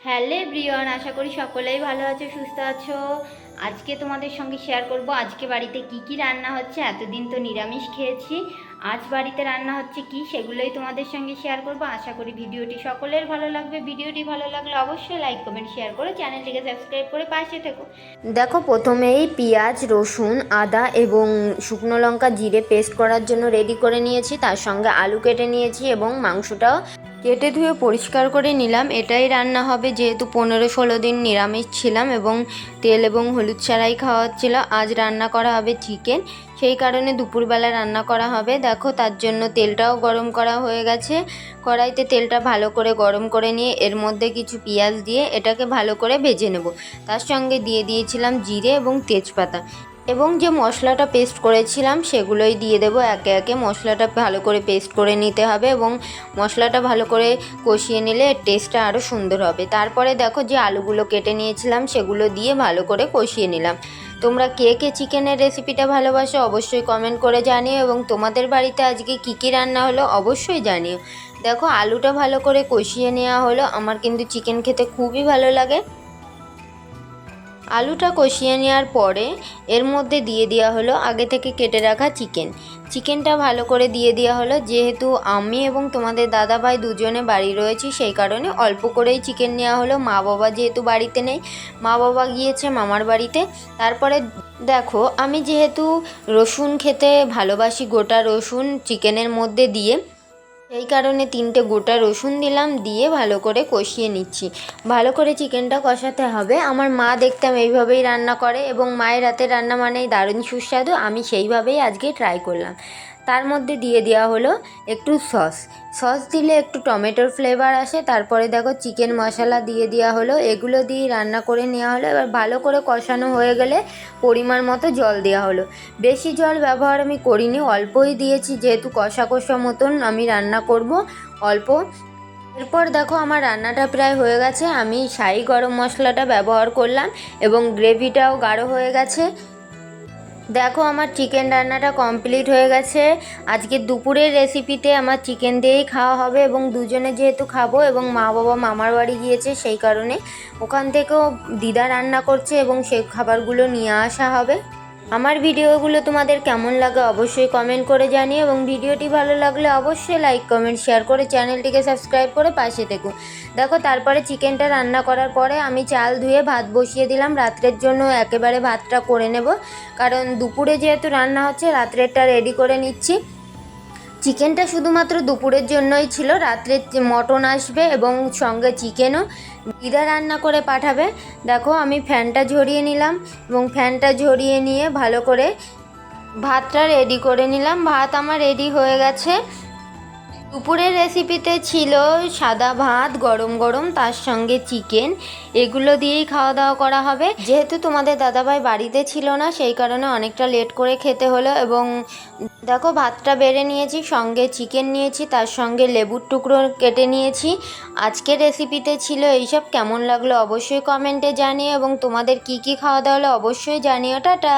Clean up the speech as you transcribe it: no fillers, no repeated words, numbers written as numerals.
Hello everyone, আশা করি সকলেই ভালো আছো, সুস্থ আছো। আজকে তোমাদের সঙ্গে শেয়ার করব আজকে বাড়িতে কি কি রান্না হচ্ছে। এতদিন তো নিরামিষ খেয়েছি, আজ বাড়িতে রান্না হচ্ছে কি সেগুলোই তোমাদের সঙ্গে শেয়ার করব। আশা করি ভিডিওটি সকলের ভালো লাগবে। ভিডিওটি ভালো লাগলে অবশ্যই লাইক কমেন্ট শেয়ার করে চ্যানেলটিকে সাবস্ক্রাইব করে পাশে থেকো। দেখো, প্রথমেই পেঁয়াজ, রসুন, আদা এবং শুকনো লঙ্কা জিরে পেস্ট করার জন্য রেডি করে নিয়েছি। তার সঙ্গে আলু কেটে নিয়েছি এবং মাংসটাও কেটে ধুয়ে পরিষ্কার করে নিলাম। এটাই রান্না হবে, যেহেতু 15-16 দিন নিরামিষ ছিলাম এবং তেল এবং হলুদ ছাড়াই খাওয়া হচ্ছিল। আজ রান্না করা হবে চিকেন, সেই কারণে দুপুরবেলা রান্না করা হবে। দেখো, তার জন্য তেলটাও গরম করা হয়ে গেছে। কড়াইতে তেলটা ভালো করে গরম করে নিয়ে এর মধ্যে কিছু পেঁয়াজ দিয়ে এটাকে ভালো করে ভেজে নেব। তার সঙ্গে দিয়ে দিয়েছিলাম জিরে এবং তেজপাতা এবং যে মশলাটা পেস্ট করেছিলাম সেগুলোই দিয়ে দেবো একে একে। মশলাটা ভালো করে পেস্ট করে নিতে হবে এবং মশলাটা ভালো করে কষিয়ে নিলে এর টেস্টটা আরও সুন্দর হবে। তারপরে দেখো, যে আলুগুলো কেটে নিয়েছিলাম সেগুলো দিয়ে ভালো করে কষিয়ে নিলাম। তোমরা কে কে চিকেনের রেসিপিটা ভালোবাসো অবশ্যই কমেন্ট করে জানিও এবং তোমাদের বাড়িতে আজকে কী কী রান্না হলো অবশ্যই জানিও। দেখো, আলুটা ভালো করে কষিয়ে নেওয়া হলো। আমার কিন্তু চিকেন খেতে খুবই ভালো লাগে। আলুটা কষিয়ে নেওয়ার পরে এর মধ্যে দিয়ে দেওয়া হলো আগে থেকে কেটে রাখা চিকেনটা ভালো করে দিয়ে দেওয়া হলো। যেহেতু আমি এবং তোমাদের দাদাভাই দুজনে বাড়ি রয়েছি, সেই কারণে অল্প করেই চিকেন নেওয়া হলো। মা বাবা যেহেতু বাড়িতে নেই, মা বাবা গিয়েছে মামার বাড়িতে। তারপরে দেখো, আমি যেহেতু রসুন খেতে ভালোবাসি, গোটা রসুন চিকেনের মধ্যে দিয়ে, এই কারণে 3টে গোটা রসুন দিলাম, দিয়ে ভালো করে কষিয়ে নিচ্ছি। ভালো করে চিকেনটা কষাতে হবে। আমার মা দেখতাম এইভাবেই রান্না করে এবং মায়ের হাতের রান্না মানেই দারুণ সুস্বাদু। আমি সেইভাবেই আজকে ট্রাই করলাম। তার মধ্যে দিয়ে দেওয়া হলো একটু সস দিলে একটু টমেটোর ফ্লেভার আসে। তারপরে দেখো, চিকেন মশলা দিয়ে দেওয়া হলো। এগুলো দিয়ে রান্না করে নেওয়া হলো। এবার ভালো করে কষানো হয়ে গেলে পরিমাণ মতো জল দেওয়া হলো। বেশি জল ব্যবহার আমি করিনি, অল্পই দিয়েছি, যেহেতু কষা কষা মতন আমি রান্না করব, অল্প। এরপর দেখো, আমার রান্নাটা প্রায় হয়ে গেছে। আমি শাহি গরম মশলাটা ব্যবহার করলাম এবং গ্রেভিটাও গাঢ় হয়ে গেছে। দেখো, আমার চিকেন রান্নাটা কমপ্লিট হয়ে গেছে। আজকে দুপুরের রেসিপিতে আমার চিকেন দিয়েই খাওয়া হবে এবং দুজনে যেহেতু খাবো এবং মা বাবা মামার বাড়ি গিয়েছে, সেই কারণে ওখান থেকেও দিদা রান্না করছে এবং সেই খাবারগুলো নিয়ে আসা হবে। আমার ভিডিওগুলো তোমাদের কেমন লাগে অবশ্যই কমেন্ট করে জানিও এবং ভিডিওটি ভালো লাগলে অবশ্যই লাইক কমেন্ট শেয়ার করে চ্যানেলটিকে সাবস্ক্রাইব করে পাশে থেকো। দেখো, তারপরে চিকেনটা রান্না করার পরে আমি চাল ধুয়ে ভাত বসিয়ে দিলাম। রাত্রের জন্য একেবারে ভাতটা করে নেব, কারণ দুপুরে যেহেতু রান্না হচ্ছে রাত্রেরটা রেডি করে নিচ্ছি। চিকেনটা শুধুমাত্র দুপুরের জন্যই ছিল, রাত্রে মটন আসবে এবং সঙ্গে চিকেনও দিদা রান্না করে পাঠাবে। দেখো, আমি ফ্যানটা ঝরিয়ে নিলাম এবং ফ্যানটা ঝরিয়ে নিয়ে ভালো করে ভাতটা রেডি করে নিলাম। ভাত আমার রেডি হয়ে গেছে। দুপুরের রেসিপিতে ছিল সাদা ভাত গরম গরম, তার সঙ্গে চিকেন। এগুলো দিয়েই খাওয়া দাওয়া করা হবে। যেহেতু তোমাদের দাদাভাই বাড়িতে ছিল না, সেই কারণে অনেকটা লেট করে খেতে হলো। এবং দেখো, ভাতটা বেড়ে নিয়েছি, সঙ্গে চিকেন নিয়েছি, তার সঙ্গে লেবুর টুকরো কেটে নিয়েছি। আজকের রেসিপিতে ছিল এইসব। কেমন লাগলো অবশ্যই কমেন্টে জানিও এবং তোমাদের কি কি খাওয়া দাওয়া হলো অবশ্যই জানিও। টাটা।